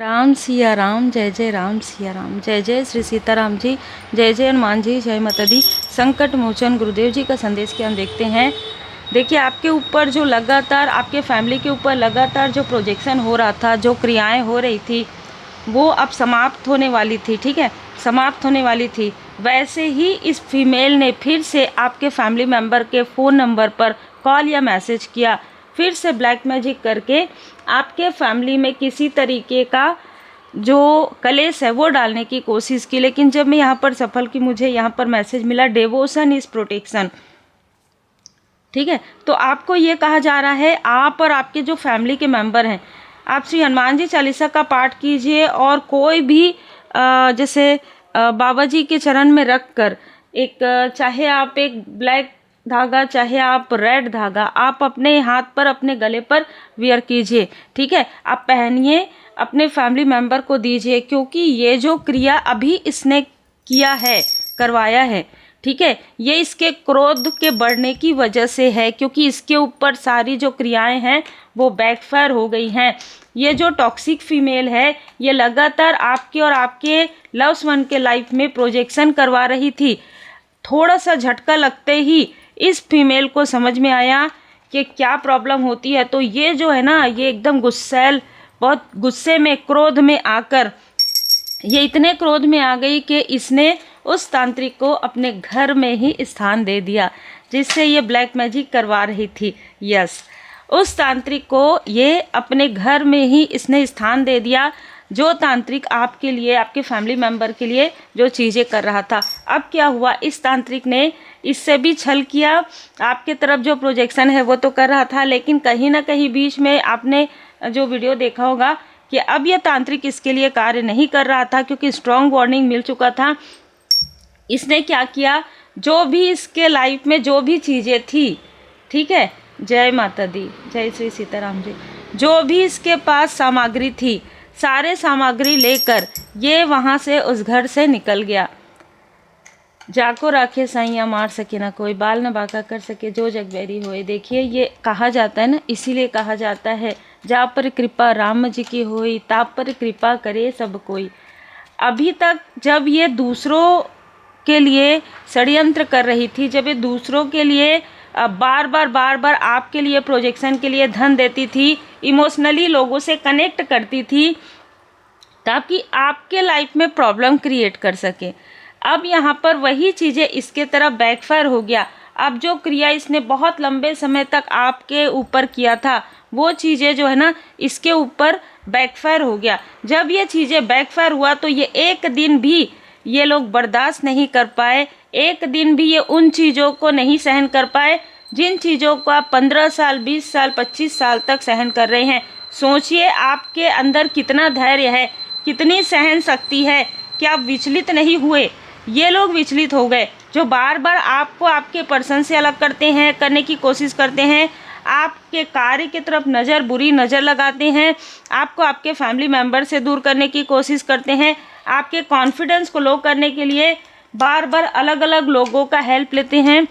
राम सिया राम, जय जय राम सिया राम, जय जय श्री सीताराम जी, जय जय हनुमान जी, जय माता दी। संकट मोचन गुरुदेव जी का संदेश के हम देखते हैं। देखिए, आपके ऊपर जो लगातार, आपके फैमिली के ऊपर लगातार जो प्रोजेक्शन हो रहा था, जो क्रियाएं हो रही थी, वो अब समाप्त होने वाली थी। ठीक है, समाप्त होने वाली थी। वैसे ही इस फीमेल ने फिर से आपके फैमिली मेम्बर के फ़ोन नंबर पर कॉल या मैसेज किया, फिर से ब्लैक मैजिक करके आपके फैमिली में किसी तरीके का जो कलेश है वो डालने की कोशिश की। लेकिन जब मैं यहाँ पर सफल की, मुझे यहाँ पर मैसेज मिला, डेवोशन इज प्रोटेक्शन। ठीक है, तो आपको ये कहा जा रहा है, आप और आपके जो फैमिली के मेंबर हैं, आप श्री हनुमान जी चालीसा का पाठ कीजिए और कोई भी जैसे बाबा जी के चरण में रख कर चाहे आप एक ब्लैक धागा, चाहे आप रेड धागा, आप अपने हाथ पर, अपने गले पर वियर कीजिए। ठीक है, आप पहनिए, अपने फैमिली मेंबर को दीजिए, क्योंकि ये जो क्रिया अभी इसने किया है, करवाया है, ठीक है, ये इसके क्रोध के बढ़ने की वजह से है, क्योंकि इसके ऊपर सारी जो क्रियाएं हैं वो बैकफायर हो गई हैं। ये जो टॉक्सिक फीमेल है, ये लगातार आपके और आपके लव्स वन के लाइफ में प्रोजेक्शन करवा रही थी। थोड़ा सा झटका लगते ही इस फीमेल को समझ में आया कि क्या प्रॉब्लम होती है। तो ये जो है ना, ये एकदम गुस्सैल, बहुत गुस्से में, क्रोध में आकर, ये इतने क्रोध में आ गई कि इसने उस तांत्रिक को अपने घर में ही स्थान दे दिया, जिससे ये ब्लैक मैजिक करवा रही थी। यस, उस तांत्रिक को ये अपने घर में ही इसने स्थान दे दिया, जो तांत्रिक आपके लिए, आपके फैमिली मेंबर के लिए जो चीज़ें कर रहा था। अब क्या हुआ, इस तांत्रिक ने इससे भी छल किया। आपके तरफ जो प्रोजेक्शन है वो तो कर रहा था, लेकिन कहीं ना कहीं बीच में आपने जो वीडियो देखा होगा कि अब यह तांत्रिक इसके लिए कार्य नहीं कर रहा था, क्योंकि स्ट्रॉन्ग वार्निंग मिल चुका था। इसने क्या किया, जो भी इसके लाइफ में जो भी चीज़ें थी, ठीक है, जय माता दी, जय श्री सीताराम जी, जो भी इसके पास सामग्री थी, सारे सामग्री लेकर ये वहाँ से, उस घर से निकल गया। जाको राखे साइया मार सके ना कोई, बाल न बांका कर सके जो जग बैरी होए। देखिए, ये कहा जाता है ना, इसीलिए कहा जाता है, जा पर कृपा राम जी की होई, ताप पर कृपा करे सब कोई। अभी तक जब ये दूसरों के लिए षड्यंत्र कर रही थी, जब ये दूसरों के लिए बार बार आपके लिए, प्रोजेक्शन के लिए धन देती थी, इमोशनली लोगों से कनेक्ट करती थी, ताकि आपके लाइफ में प्रॉब्लम क्रिएट कर सके। अब यहाँ पर वही चीज़ें इसके तरफ बैकफायर हो गया। अब जो क्रिया इसने बहुत लंबे समय तक आपके ऊपर किया था, वो चीज़ें जो है ना, इसके ऊपर बैकफायर हो गया। जब ये चीज़ें बैकफायर हुआ तो ये एक दिन भी ये लोग बर्दाश्त नहीं कर पाए, एक दिन भी ये उन चीज़ों को नहीं सहन कर पाए जिन चीज़ों को आप 15 साल, 20 साल, 25 साल तक सहन कर रहे हैं। सोचिए आपके अंदर कितना धैर्य है, कितनी सहन शक्ति है कि आप विचलित नहीं हुए। ये लोग विचलित हो गए, जो बार बार आपको आपके पर्सन से अलग करते हैं, करने की कोशिश करते हैं, आपके कार्य की तरफ बुरी नज़र लगाते हैं, आपको आपके फैमिली मेम्बर से दूर करने की कोशिश करते हैं, आपके कॉन्फिडेंस को लो करने के लिए बार बार अलग अलग लोगों का हेल्प लेते हैं,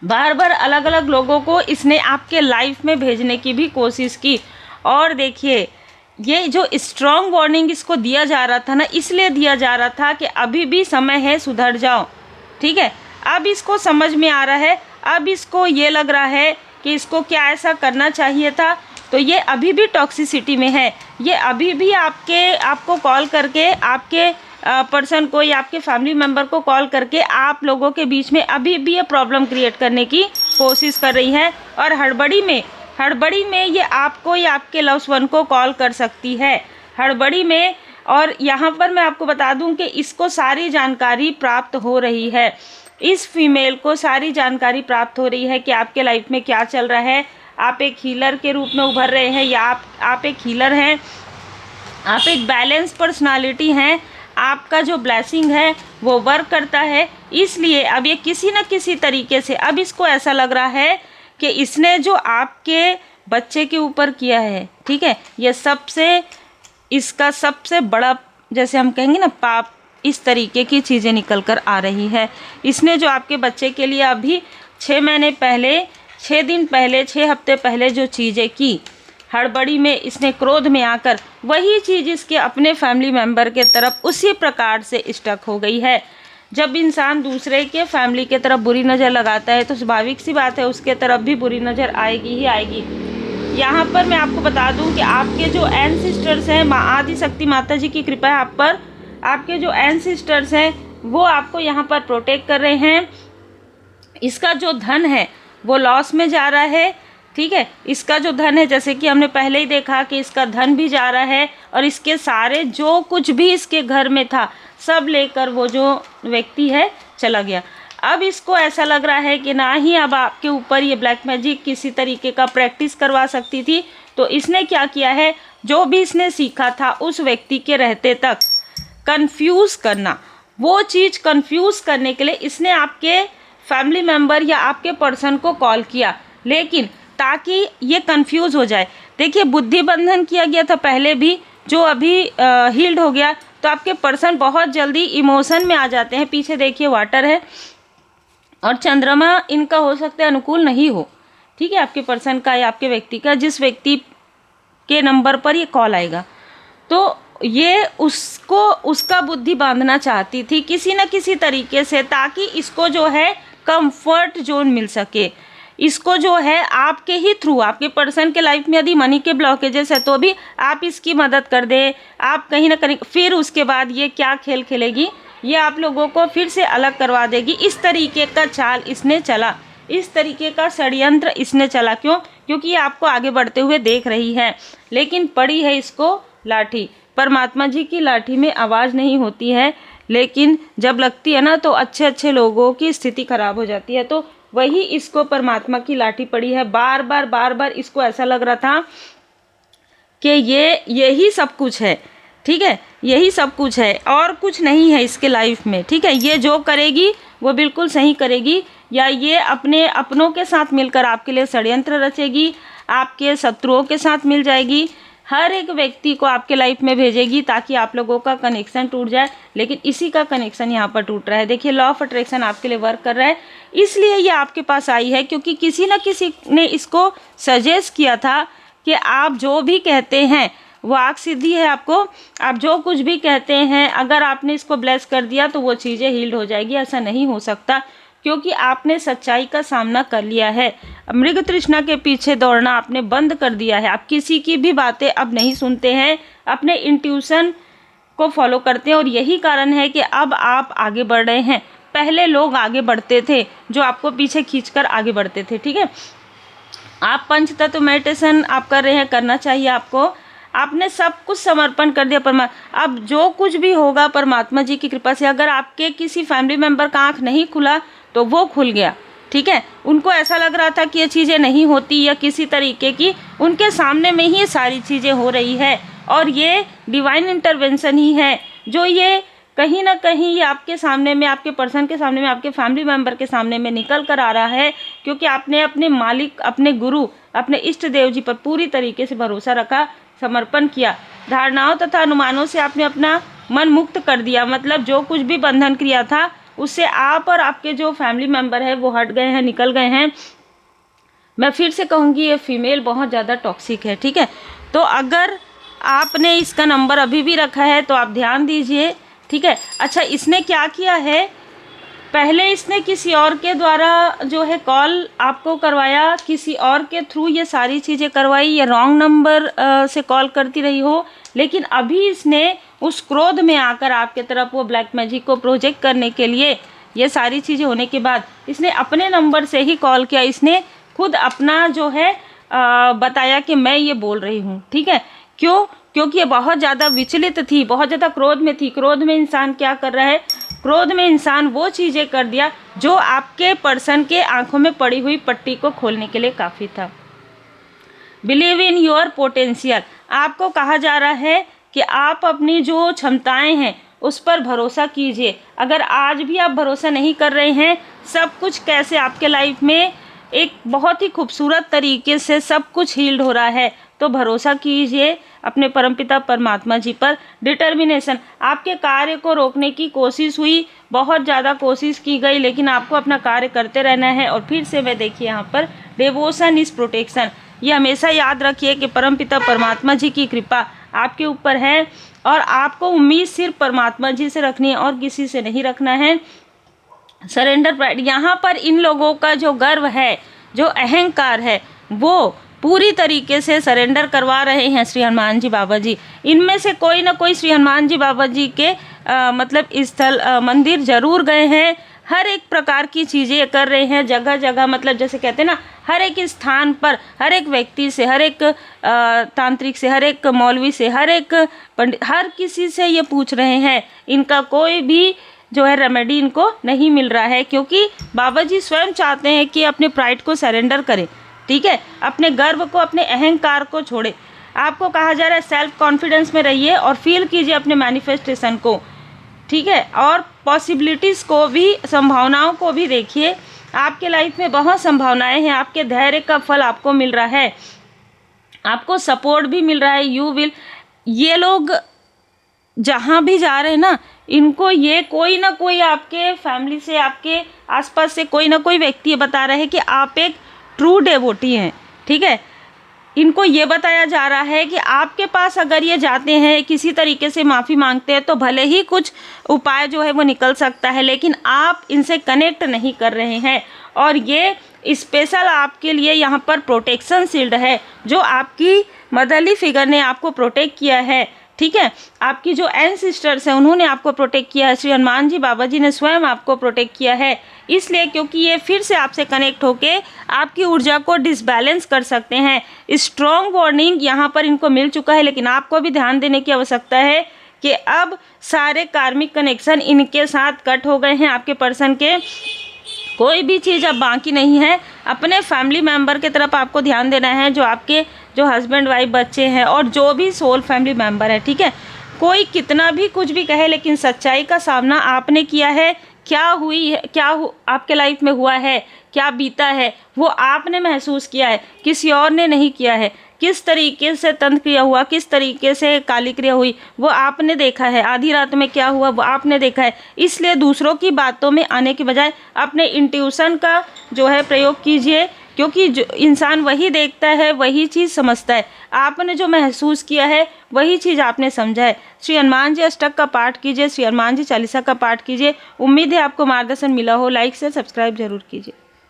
बार बार अलग अलग लोगों को इसने आपके लाइफ में भेजने की भी कोशिश की। और देखिए, ये जो स्ट्रॉन्ग वार्निंग इसको दिया जा रहा था ना, इसलिए दिया जा रहा था कि अभी भी समय है, सुधर जाओ। ठीक है, अब इसको समझ में आ रहा है, अब इसको ये लग रहा है कि इसको क्या ऐसा करना चाहिए था। तो ये अभी भी टॉक्सिसिटी में है, ये अभी भी आपको कॉल करके, आपके पर्सन को या आपके फैमिली मेम्बर को कॉल करके आप लोगों के बीच में अभी भी ये प्रॉब्लम क्रिएट करने की कोशिश कर रही है। और हड़बड़ी में ये आपको या आपके लव्स वन को कॉल कर सकती है, हड़बड़ी में। और यहाँ पर मैं आपको बता दूं कि इसको सारी जानकारी प्राप्त हो रही है, इस फीमेल को सारी जानकारी प्राप्त हो रही है कि आपके लाइफ में क्या चल रहा है। आप एक हीलर के रूप में उभर रहे हैं, या आप एक हीलर हैं, आप एक बैलेंस पर्सनालिटी हैं, आपका जो ब्लेसिंग है वो वर्क करता है। इसलिए अब ये किसी न किसी तरीके से, अब इसको ऐसा लग रहा है कि इसने जो आपके बच्चे के ऊपर किया है, ठीक है, ये इसका सबसे बड़ा, जैसे हम कहेंगे ना, पाप, इस तरीके की चीज़ें निकल कर आ रही है। इसने जो आपके बच्चे के लिए अभी 6 महीने पहले, 6 दिन पहले, 6 हफ्ते पहले जो चीज़ें की, हड़बड़ी में, इसने क्रोध में आकर वही चीज़ इसके अपने फैमिली मेंबर के तरफ उसी प्रकार से स्टक हो गई है। जब इंसान दूसरे के फैमिली के तरफ बुरी नज़र लगाता है तो स्वाभाविक सी बात है उसके तरफ भी बुरी नज़र आएगी ही आएगी। यहाँ पर मैं आपको बता दूं कि आपके जो एंसेस्टर्स हैं, माँ आदिशक्ति माता जी की कृपा है आप पर, आपके जो एंसेस्टर्स हैं वो आपको यहाँ पर प्रोटेक्ट कर रहे हैं। इसका जो धन है वो लॉस में जा रहा है, ठीक है। इसका जो धन है, जैसे कि हमने पहले ही देखा कि इसका धन भी जा रहा है और इसके सारे जो कुछ भी इसके घर में था सब लेकर वो जो व्यक्ति है चला गया। अब इसको ऐसा लग रहा है कि ना ही अब आपके ऊपर ये ब्लैक मैजिक किसी तरीके का प्रैक्टिस करवा सकती थी, तो इसने क्या किया है, जो भी इसने सीखा था उस व्यक्ति के रहते तक कंफ्यूज करना, वो चीज़ कंफ्यूज करने के लिए इसने आपके फैमिली मेम्बर या आपके पर्सन को कॉल किया, लेकिन ताकि ये कंफ्यूज हो जाए। देखिए बुद्धि बंधन किया गया था पहले भी, जो अभी हील्ड हो गया, तो आपके पर्सन बहुत जल्दी इमोशन में आ जाते हैं। पीछे देखिए वाटर है और चंद्रमा, इनका हो सकता है अनुकूल नहीं हो, ठीक है, आपके पर्सन का या आपके व्यक्ति का, जिस व्यक्ति के नंबर पर ये कॉल आएगा। तो ये उसको उसका बुद्धि बांधना चाहती थी किसी न किसी तरीके से, ताकि इसको जो है कंफर्ट जोन मिल सके, इसको जो है आपके ही थ्रू, आपके पर्सन के लाइफ में यदि मनी के ब्लॉकेजेस है तो भी आप इसकी मदद कर दें, आप कहीं ना कहीं, फिर उसके बाद ये क्या खेल खेलेगी, ये आप लोगों को फिर से अलग करवा देगी। इस तरीके का चाल इसने चला, इस तरीके का षड्यंत्र इसने चला। क्यों? क्योंकि ये आपको आगे बढ़ते हुए देख रही है, लेकिन पड़ी है इसको लाठी। परमात्मा जी की लाठी में आवाज़ नहीं होती है, लेकिन जब लगती है ना तो अच्छे अच्छे लोगों की स्थिति खराब हो जाती है। तो वही इसको परमात्मा की लाठी पड़ी है। बार बार इसको ऐसा लग रहा था कि यही सब कुछ है, ठीक है, यही सब कुछ है और कुछ नहीं है इसके लाइफ में, ठीक है। ये जो करेगी वो बिल्कुल सही करेगी, या ये अपने अपनों के साथ मिलकर आपके लिए षड्यंत्र रचेगी, आपके शत्रुओं के साथ मिल जाएगी, हर एक व्यक्ति को आपके लाइफ में भेजेगी ताकि आप लोगों का कनेक्शन टूट जाए। लेकिन इसी का कनेक्शन यहाँ पर टूट रहा है। देखिए लॉ ऑफ अट्रैक्शन आपके लिए वर्क कर रहा है, इसलिए ये आपके पास आई है, क्योंकि किसी न किसी ने इसको सजेस्ट किया था कि आप जो भी कहते हैं वो आग सिद्धि है आपको, आप जो कुछ भी कहते हैं अगर आपने इसको ब्लेस कर दिया तो वो चीज़ें हील्ड हो जाएगी। ऐसा नहीं हो सकता, क्योंकि आपने सच्चाई का सामना कर लिया है। मृग तृष्णा के पीछे दौड़ना आपने बंद कर दिया है। आप किसी की भी बातें अब नहीं सुनते हैं, अपने इंट्यूशन को फॉलो करते हैं, और यही कारण है कि अब आप आगे बढ़ रहे हैं। पहले लोग आगे बढ़ते थे जो आपको पीछे खींचकर आगे बढ़ते थे, ठीक है। आप पंचतत्व मेडिटेशन आप कर रहे हैं, करना चाहिए आपको। आपने सब कुछ समर्पण कर दिया परमात्मा। अब जो कुछ भी होगा परमात्मा जी की कृपा से, अगर आपके किसी फैमिली मेम्बर का आँख नहीं खुला तो वो खुल गया, ठीक है। उनको ऐसा लग रहा था कि ये चीज़ें नहीं होती या किसी तरीके की, उनके सामने में ही ये सारी चीज़ें हो रही है, और ये डिवाइन इंटरवेंशन ही है जो ये कहीं ना कहीं ये आपके सामने में, आपके पर्सन के सामने में, आपके फैमिली मेम्बर के सामने में निकल कर आ रहा है। क्योंकि आपने अपने मालिक, अपने गुरु, अपने इष्ट देव जी पर पूरी तरीके से भरोसा रखा, समर्पण किया। धारणाओं तथा अनुमानों से आपने अपना मन मुक्त कर दिया, मतलब जो कुछ भी बंधन क्रिया था उससे आप और आपके जो फैमिली मेम्बर है वो हट गए हैं, निकल गए हैं। मैं फिर से कहूँगी ये फीमेल बहुत ज़्यादा टॉक्सिक है, ठीक है। तो अगर आपने इसका नंबर अभी भी रखा है तो आप ध्यान दीजिए, ठीक है। अच्छा, इसने क्या किया है, पहले इसने किसी और के द्वारा जो है कॉल आपको करवाया, किसी और के थ्रू ये सारी चीज़ें करवाई, या रॉन्ग नंबर से कॉल करती रही हो, लेकिन अभी इसने उस क्रोध में आकर आपके तरफ वो ब्लैक मैजिक को प्रोजेक्ट करने के लिए, ये सारी चीज़ें होने के बाद इसने अपने नंबर से ही कॉल किया। इसने खुद अपना जो है बताया कि मैं ये बोल रही हूँ, ठीक है। क्यों? क्योंकि ये बहुत ज़्यादा विचलित थी, बहुत ज़्यादा क्रोध में थी। क्रोध में इंसान क्या कर रहा है, क्रोध में इंसान वो चीज़ें कर दिया जो आपके पर्सन के आंखों में पड़ी हुई पट्टी को खोलने के लिए काफ़ी था। बिलीव इन योर पोटेंशियल, आपको कहा जा रहा है कि आप अपनी जो क्षमताएं हैं उस पर भरोसा कीजिए। अगर आज भी आप भरोसा नहीं कर रहे हैं, सब कुछ कैसे आपके लाइफ में एक बहुत ही खूबसूरत तरीके से सब कुछ हील्ड हो रहा है, तो भरोसा कीजिए अपने परमपिता परमात्मा जी पर। डिटर्मिनेशन, आपके कार्य को रोकने की कोशिश हुई, बहुत ज़्यादा कोशिश की गई, लेकिन आपको अपना कार्य करते रहना है। और फिर से मैं देखिए यहाँ पर डिवोशन इज प्रोटेक्शन, ये हमेशा याद रखिए कि परमपिता परमात्मा जी की कृपा आपके ऊपर है और आपको उम्मीद सिर्फ परमात्मा जी से रखनी है और किसी से नहीं रखना है। सरेंडर प्राइड, यहाँ पर इन लोगों का जो गर्व है, जो अहंकार है, वो पूरी तरीके से सरेंडर करवा रहे हैं श्री हनुमान जी बाबा जी। इनमें से कोई ना कोई श्री हनुमान जी बाबा जी के मतलब स्थल मंदिर जरूर गए हैं, हर एक प्रकार की चीज़ें कर रहे हैं जगह जगह, मतलब जैसे कहते हैं ना, हर एक स्थान पर, हर एक व्यक्ति से, हर एक तांत्रिक से, हर एक मौलवी से, हर एक पंडित, हर किसी से ये पूछ रहे हैं। इनका कोई भी जो है रेमेडी इनको नहीं मिल रहा है, क्योंकि बाबा जी स्वयं चाहते हैं कि अपने प्राइड को सरेंडर करें, ठीक है, अपने गर्व को, अपने अहंकार को छोड़े। आपको कहा जा रहा है सेल्फ कॉन्फिडेंस में रहिए और फील कीजिए अपने मैनिफेस्टेशन को, ठीक है, और पॉसिबिलिटीज़ को भी, संभावनाओं को भी देखिए। आपके लाइफ में बहुत संभावनाएं हैं, आपके धैर्य का फल आपको मिल रहा है, आपको सपोर्ट भी मिल रहा है। यू विल, ये लोग जहाँ भी जा रहे हैं ना, इनको ये कोई ना कोई आपके फैमिली से, आपके आसपास से कोई ना कोई व्यक्ति बता रहे हैं कि आप एक ट्रू डेवोटी हैं, ठीक है। इनको ये बताया जा रहा है कि आपके पास अगर ये जाते हैं, किसी तरीके से माफ़ी मांगते हैं, तो भले ही कुछ उपाय जो है वो निकल सकता है, लेकिन आप इनसे कनेक्ट नहीं कर रहे हैं। और ये स्पेशल आपके लिए यहाँ पर प्रोटेक्शन शील्ड है, जो आपकी मदरली फिगर ने आपको प्रोटेक्ट किया है, ठीक है। आपकी जो एंसेस्टर्स हैं उन्होंने आपको प्रोटेक्ट किया है, श्री हनुमान जी बाबा जी ने स्वयं आपको प्रोटेक्ट किया है, इसलिए क्योंकि ये फिर से आपसे कनेक्ट होके आपकी ऊर्जा को डिसबैलेंस कर सकते हैं। स्ट्रॉन्ग वार्निंग यहाँ पर इनको मिल चुका है, लेकिन आपको भी ध्यान देने की आवश्यकता है कि अब सारे कार्मिक कनेक्शन इनके साथ कट हो गए हैं। आपके पर्सन के कोई भी चीज़ अब बाकी नहीं है। अपने फैमिली मेम्बर की तरफ आपको ध्यान देना है, जो आपके जो हस्बैंड वाइफ बच्चे हैं और जो भी सोल फैमिली मेम्बर है, ठीक है। कोई कितना भी कुछ भी कहे, लेकिन सच्चाई का सामना आपने किया है। क्या हुई है, आपके लाइफ में हुआ है, क्या बीता है, वो आपने महसूस किया है, किसी और ने नहीं किया है। किस तरीके से तंत्र क्रिया हुआ, किस तरीके से काली क्रिया हुई, वो आपने देखा है। आधी रात में क्या हुआ, वो आपने देखा है। इसलिए दूसरों की बातों में आने के बजाय अपने इंट्यूशन का जो है प्रयोग कीजिए, क्योंकि जो इंसान वही देखता है, वही चीज़ समझता है। आपने जो महसूस किया है वही चीज़ आपने समझा है। श्री हनुमान जी अष्टक का पाठ कीजिए, श्री हनुमान जी चालीसा का पाठ कीजिए। उम्मीद है आपको मार्गदर्शन मिला हो। लाइक से सब्सक्राइब जरूर कीजिए।